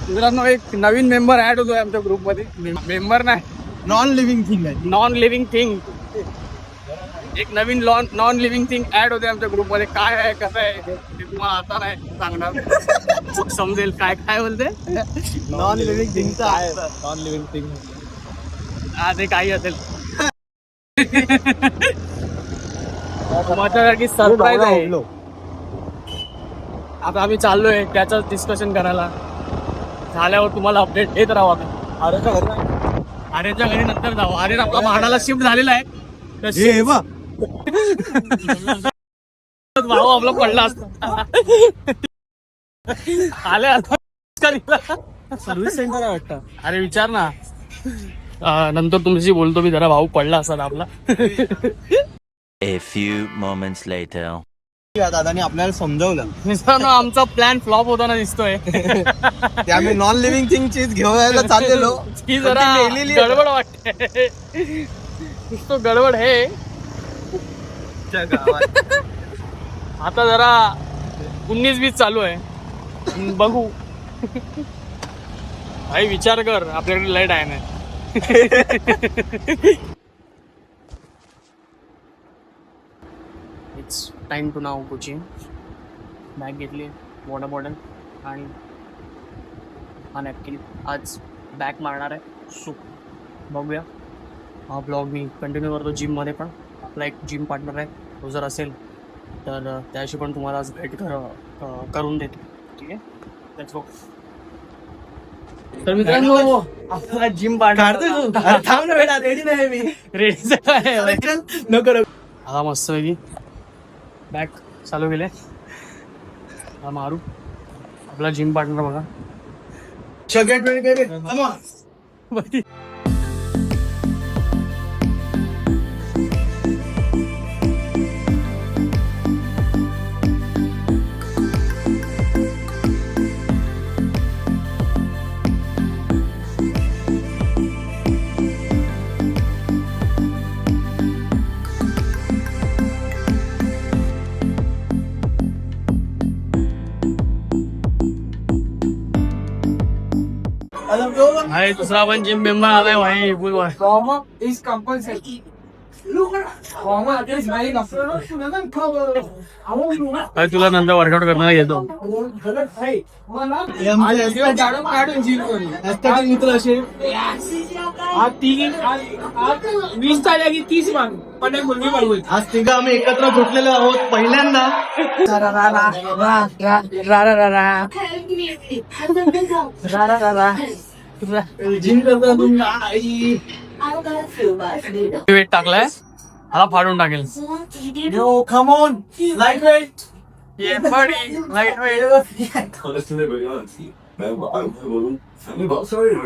मित्रांनो एक नवीन member add होतोय आमच्या ग्रुपमध्ये. मेंबर नाही, नॉन लिव्हिंग थिंग आहे. Non living thing. एक नवीन नॉन लिव्हिंग थिंग ऍड होते आमच्या ग्रुपमध्ये. काय आहे कसं आहे ते तुम्हाला आता नाही सांगणार, समजेल काय काय बोलते. नॉन लिव्हिंग थिंग काय नॉन लिव्हिंग थिंग. हा ते काही असेल. माझ्यासाठी सरप्राईज आहे. आता आम्ही चाललोय त्याचं डिस्कशन करायला. झाल्यावर तुम्हाला अपडेट देत राहू आम्ही. आर्यच्या घरी नंतर जाऊ. आर्यन आपला म्हाडाला शिफ्ट झालेला आहे. भाऊ आपला पडला असता. आले सर्व्हिस सेंटर आहे वाटतं. अरे विचार ना, नंतर तुमची बोलतो मी. जरा भाऊ पडला असता आपला. A few moments later. दादाने आपल्याला समजवलं. मित्रांनो आमचा प्लॅन फ्लॉप होताना दिसतोय. ते आम्ही नॉन लिव्हिंग थिंग चीज घेऊन चाललेलो. ती जरा गडबड वाटते. तो गडबड हे आता जरा 19-20 चालू आहे. बघू भाई, विचार कर, आपल्याकडे लय टाइम आहे. It's time to now coaching. Bag घेतली मोठं मॉडर्न आणि हा नॅपकिन. आज बॅग मारणार आहे. सो बघूया. हा ब्लॉग मी कंटिन्यू करतो जिममध्ये पण. आपला एक जिम पार्टनर आहे, तो जर असेल तर त्याशी पण तुम्हाला आज भेट करून देतो. ठीक आहे, लेट्स गो. तर मित्रांनो आपला जिम पार्टनर थांब ना बेटा, रेडी नाही मी. रेडी नको. आता मस्त पैकी बॅग चालू केले. हा मारू आपला जिम पार्टनर बघा. सगळ्यात वेळ काय रे. भाई दुसरा पण जिम मेंबर आलाय भाई. is compulsory. Is very भाई तुला नंतर वर्कआउट करणार येतो. मित्र असे 20 झाल्या की 30 माग पण एक मुलगी पाहिजे. आज तिघं आम्ही एकत्र झोपलेलो आहोत पहिल्यांदा. जिम करता तुम्ही वेट टाकलाय, मला फाडून टाकेल. Yo come on light weight. Light weight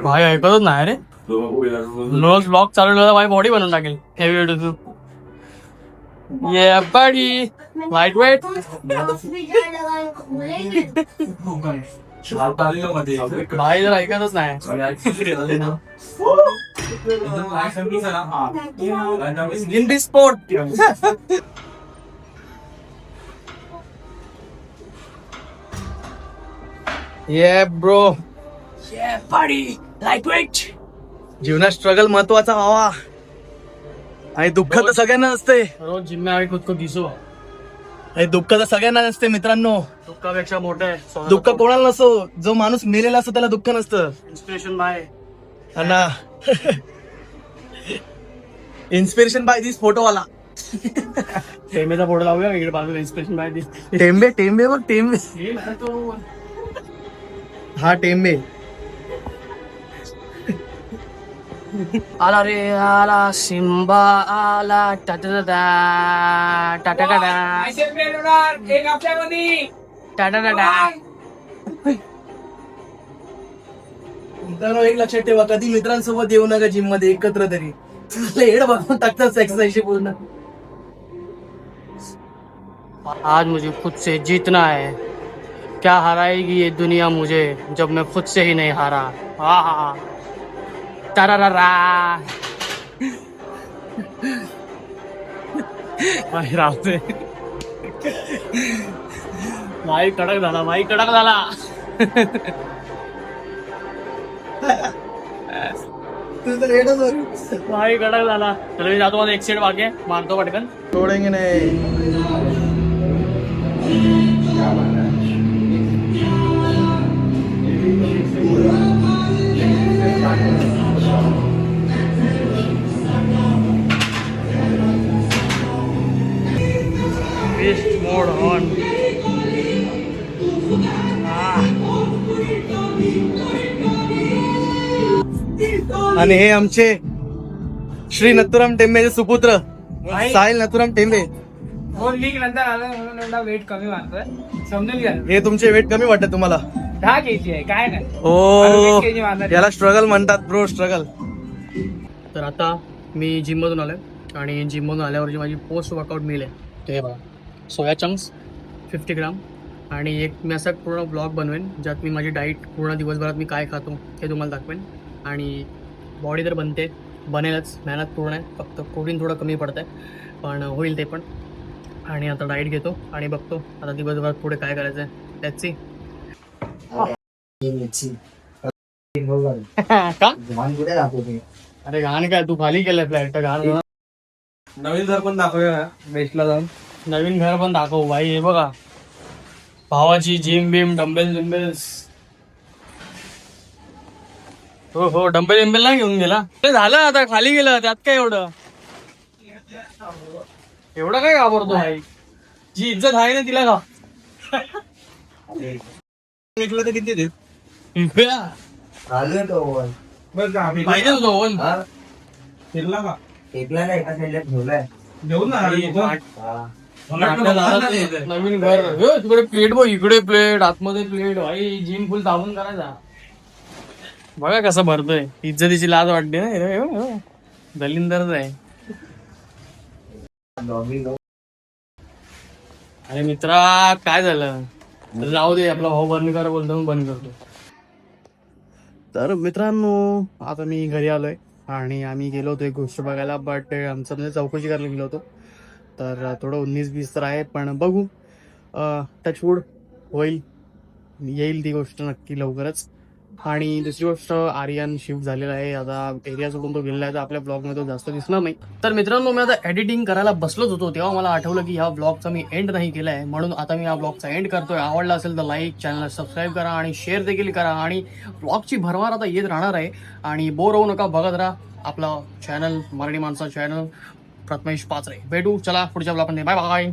भाई ऐकतच नाही रे. रोज ब्लॉग चालू ठेवला भाई, बॉडी बनवून टाकेल. हेवी वेट तू. ये बडी लाईट वेट. भाई जर ऐकतच नाही. In this sport. ये ब्रो. जीवनात स्ट्रगल महत्वाचा व्हावा आणि दुःख तर सगळ्यांना असते. रोज जिम में आके खुद को दिसो. आणि दुःख तर सगळ्यांना नसते मित्रांनो. दुःखापेक्षा मोठं आहे दुःख कोणाला नसतो. जो माणूस मेलेला असतो त्याला दुःख नसतं. इन्स्पिरेशन बाय ना. इन्स्पिरेशन बाय दिस फोटो वाला. टेंबेचा फोटो लावूया इकडे बाजूला. Inspiration by this. टेंबे बघ टेंबे. हा टेंबे. आला रे आला सिम्बा आला. टाटा टाटा टाटा एक हप्त्यामध्ये टाटा टाटा. मित्रांनो एक लक्षात ठेवा, कधी मित्रांसोबत येऊ नका जिम मध्ये एकत्र तरी. हेड बघून टाकतात एक्सरसाइज पूर्ण. आज मुझे खुद से जीतना है. क्या हराएगी ये दुनिया मुझे जब मैं खुद से ही नहीं हारा. हा तारारा. भाई राहते. भाई कडक झाला. तू तर हेडच वर भाई कडक झाला. तर मी जातो, माझा एक सेट बाकी आहे, मारतो पटकन. सोडेंगे नाही. Best mode on. आणि हे आमचे श्री नथुराम टेंबेचे सुपुत्र साहिल नथुराम टेंबे. दोन लीग नंतर आलं म्हणून एवढा वेट कमी वाटतोय. समजून घ्या. हे तुमचे वेट कमी वाटत तुम्हाला? 10 kg आहे, काय नाही. ओ 20 kg मारणार. याला स्ट्रगल म्हणतात ब्रो, स्ट्रगल. तर आता मी जिममधून आलो आहे आणि जिममधून आल्यावरची माझी पोस्ट वर्कआउट मील आहे ते बघा. सोया चंक्स 50 ग्राम आणि एक मी असा पूर्ण ब्लॉग बनवेन ज्यात मी माझी डाईट पूर्ण दिवसभरात मी काय खातो हे तुम्हाला दाखवेन. आणि बॉडी तर बनेलच, मेहनत पूर्ण आहे, फक्त प्रोटीन थोडं कमी पडतं आहे पण होईल ते पण. आणि आता डाईट घेतो आणि बघतो आता दिवसभरात पुढे काय करायचं आहे. Let's see. का? अरे घाण काय, तू खाली केलंय फ्लॅट तर घाण. नवीन घर पण दाखवूया बेस्टला जाऊन. नवीन घर पण दाखव भाई. हे बघा भावाची जिम बिम, डंबेल बिंबेल्स. हो डंबेल बिंबेल नाही घेऊन गेला. ते झालं आता खाली गेलं, त्यात काय एवढं काय घाबरतो भाई. जी इज्जत आहे ना तिला का विकलं तर किती देत? पाहिजे होतो ओवन. नवीन घर तिकडे प्लेट बघ, इकडे प्लेट, आतमध्ये प्लेट. भाई जिम फुल ताबून करायचा. बघा कसं भरतोय. इज्जतीची लाज वाटते ना. दलिंदरच आहे. अरे मित्रा काय झालं, जाऊ दे. आपला भाऊ बंद कर बोलतो मी बंद करतो. तर मित्रांनो आता मी घरी आलोय आणि आम्ही गेलो होतो एक गोष्ट बघायला, बट आमचं म्हणजे चौकशी करायला गेलो होतो. तर थोडं 19-20 तर आहे पण बघू, टचवूड होईल, येईल ती गोष्ट नक्की लवकरच. आणि दुसरी गोष्ट, आर्यन शिफ्ट झालेला आहे आता एरिया सोडून, तो गेलेला आहे तर आपल्या ब्लॉगमध्ये तो जास्त दिसणार नाही. तर मित्रांनो मी आता एडिटिंग करायला बसलोच होतो तेव्हा मला आठवलं की ह्या ब्लॉगचा मी एंड नाही केला आहे, म्हणून आता मी या ब्लॉगचा एंड करतोय. आवडला असेल तर लाईक, चॅनलला सबस्क्राईब करा आणि शेअर देखील करा. आणि ब्लॉगची भरमार आता येत राहणार आहे आणि बोर होऊ नका, बघत राहा आपला चॅनल, मराठी माणसा चॅनल प्रथमेश पाचरे. भेटू चला पुढच्या ब्लॉगमध्ये. Bye bye.